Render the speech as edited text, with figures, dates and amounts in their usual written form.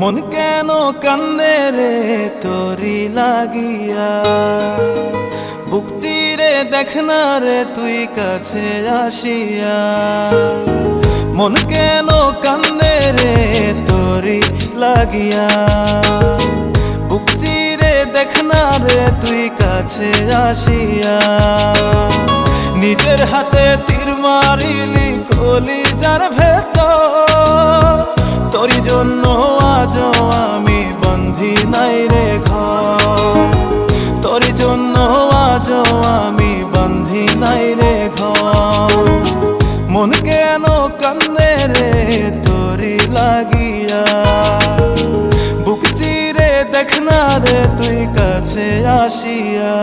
মন কেন কান্দে রে তোরি লাগিয়া, বুক চিরে দেখ না রে তুই কাছে আসিয়া। মন কেন কান্দে রে তোরি লাগিয়া, বুক চিরে দেখ না রে তুই কাছে আসিয়া। নিজের হাতে তীর মারিলি কলিজার ভেতর, তোরি জন্য আজও আমি বন্ধি নাই রে ঘর, তোরি জন্য আজও আমি বন্ধি নাই রে ঘর। মন কেন কান্দে রে তোরি লাগিয়া, বুক চিরে দেখ না রে তুই কাছে আসিয়া।